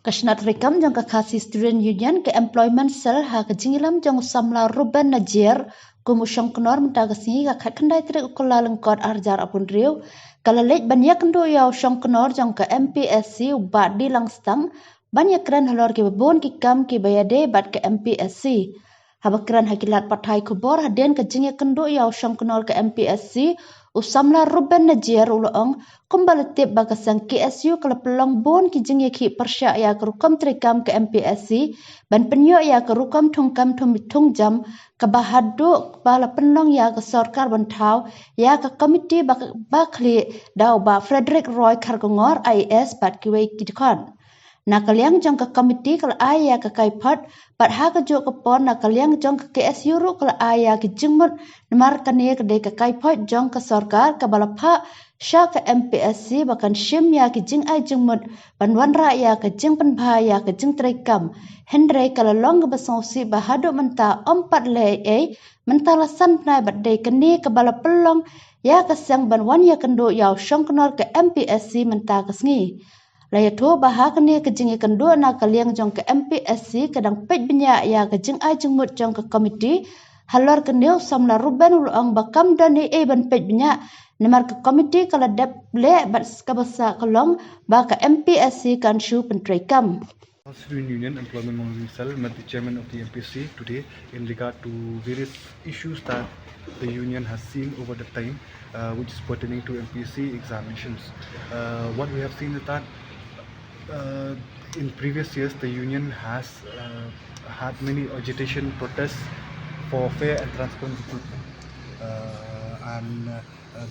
Kashnat rekam jong kakasi student union ke employment cell ha ke jingilam jong samla Ruben Najir kumusyong kenor mentagasi ka kendai trik ukula lengkot arjar apun riu kalalej banyak kendo yaw syong kenor jong ke MPSC ubat di langstang banyak keren halor ke babon ki kam ki bayade bat ke MPSC habakran hakilat patai kubor haden ke jingi kendo yaw syong kenor ke MPSC usamla Ruben Najir uloong kembali tip bagasang KSU kalau pelong bon ki jingi ki persya ya kerukam trikam ke MPSC ban penyo ya kerukam tungkam tung jam kabahadu bala penlong ya ke sorkar bantau ya ke kommittee bakli dau ba Frederick Roy Kargongor IS bat kiwei kidikon nakaliang jong ke kommittee kala aya ke kaipot bat ha ke jo ke pon nakaliang jong ke KSU ru kala aya ke jingmut nemar kane ke de ke kaipot jong ke sorkar ke balapha sya ke MPSC bahkan shim ya ke jingai jingmut ban wanra ya ke jing penbha ya ke jing trikam Henry kala long ke besongsi bahadu menta ompat le menta lasan pnai bat de kene ke bala pelong ya ke sang ban wan ya kendo yaw syong kenor ke MPSC menta ke sngi Laya tu bahak ni kejingi kendua nak kaliang jong ke MPSC kadang pej benya ya kejing ai jengmut jong ke komiti halor kenil samla Ruben ulang bakam dan ban pej benya nemar ke komiti kala dep le bat skabasa kolong ba ke MPSC kan shu pentrikam. Student Union Employment Monitoring Cell met the chairman of the MPSC today in regard to various issues that the union has seen over the time, which is pertaining to MPSC examinations. What we have seen is that in previous years the union has had many agitation protests for fair and transparent recruitment, and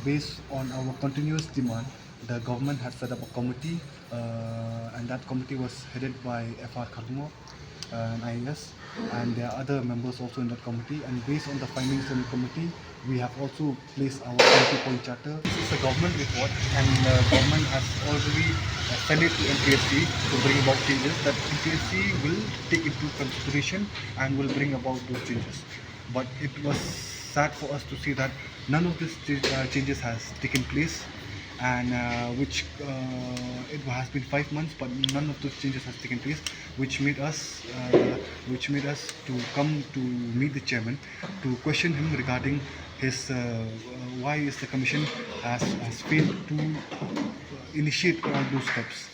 based on our continuous demand, the government had set up a committee, and that committee was headed by FR Karmo and IAS, and there are other members also in that committee, and based on the findings of the committee, we have also placed our 20-point charter. This is a government report, and the government has already sent it to MPSC to bring about changes that MPSC will take into consideration and will bring about those changes. But it was sad for us to see that none of these changes has taken place, and it has been 5 months, but none of those changes has taken place, which made us to come to meet the chairman to question him regarding his why is the commission has failed to initiate all those steps.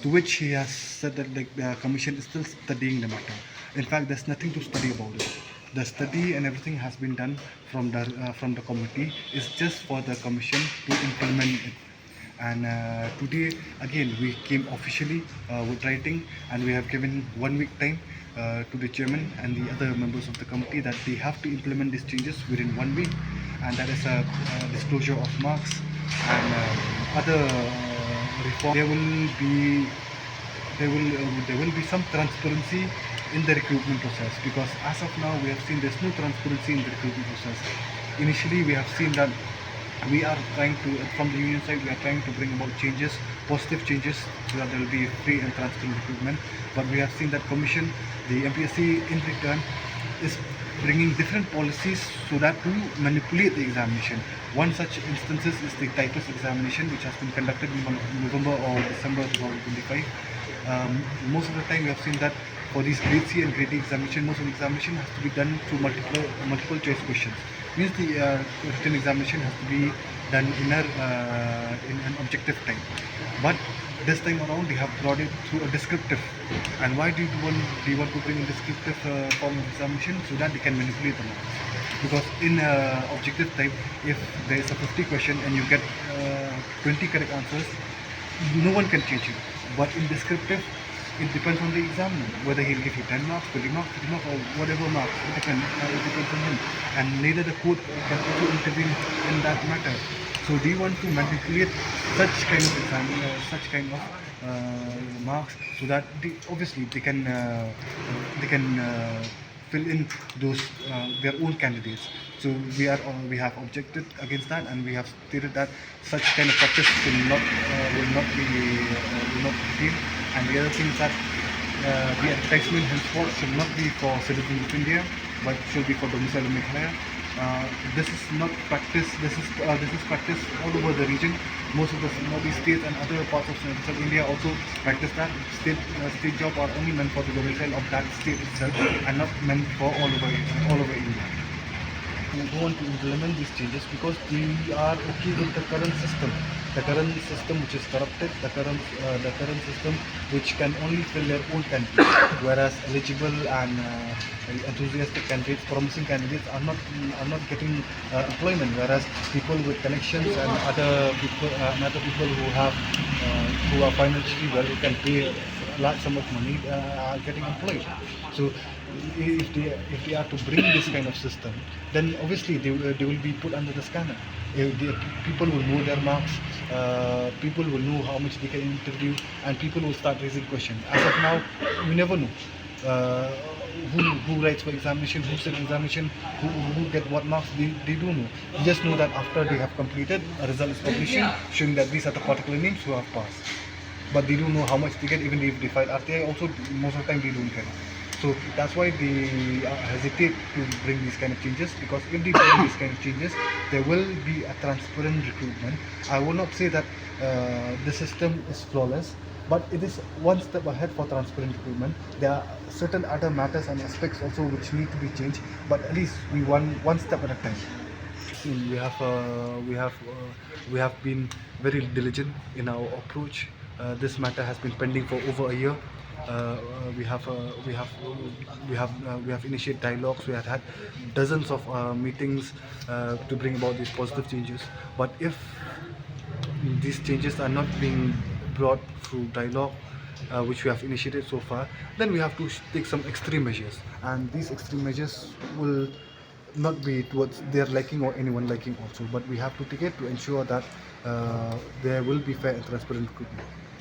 To which he has said that the commission is still studying the matter. In fact, there's nothing to study about it. The study and everything has been done from the committee. It's just for the commission to implement it. And today again we came officially with writing, and we have given 1 week time to the chairman and the other members of the committee that they have to implement these changes within 1 week, and that is a disclosure of marks and other reform. There will be some transparency in the recruitment process, because as of now we have seen there's no transparency in the recruitment process. Initially we have seen that we are trying to, from the union side, we are trying to bring about changes, positive changes, so that there will be free and transparent recruitment. But we have seen that commission, the MPSC in return, is bringing different policies so that to manipulate the examination. One such instances is the typist examination, which has been conducted in November or December 2025. Most of the time we have seen that for these grade C and grade D examination, most of the examination has to be done through multiple choice questions. Means the written examination has to be done in an objective time. But this time around, they have brought it through a descriptive. And why do you want to bring a descriptive form of examination? So that they can manipulate the marks. Because in objective type, if there is a 50 question and you get 20 correct answers, no one can change it. But in descriptive, it depends on the examiner, whether he'll give you 10 marks, 20 marks, 50 marks, or whatever marks. It depends on him. And neither the court can also intervene in that matter. So do you want to manipulate such kind of marks, so that obviously they can fill in those their own candidates. So we have objected against that, and we have stated that such kind of practice will not be seen. And the other thing is that the advertisement henceforth should not be for citizens of India, but should be for domicile in Meghalaya. This is not practice. This is practice all over the region. most of the northeast states and other parts of central India also practice that. State job are only meant for the domicile of that state itself and not meant for all over India. We want to implement these changes because we are okay with the current system. The current system which is corrupted, the current system which can only fill their own candidates, whereas eligible and enthusiastic candidates, promising candidates are not getting employment, whereas people with connections and other people who are financially well, who can pay a large sum of money, are getting employed. So if they are to bring this kind of system, then obviously they will be put under the scanner. People will know their marks, people will know how much they can interview, and people will start raising questions. As of now, we never know who writes for examination, who sits examination, who get what marks. They don't know. We just know that after they have completed, a result is publishing showing that these are the particular names who have passed. But they don't know how much they get. Even if they file RTI, also most of the time they don't get it. So that's why they hesitate to bring these kind of changes, because if they bring these kind of changes, there will be a transparent recruitment. I will not say that the system is flawless, but it is one step ahead for transparent recruitment. There are certain other matters and aspects also which need to be changed, but at least we one step at a time. We have been very diligent in our approach. This matter has been pending for over a year. We have initiated dialogues. We have had dozens of meetings to bring about these positive changes. But if these changes are not being brought through dialogue, which we have initiated so far, then we have to take some extreme measures, and these extreme measures will not be towards their liking or anyone liking also, but we have to take it to ensure that there will be fair and transparent recruitment.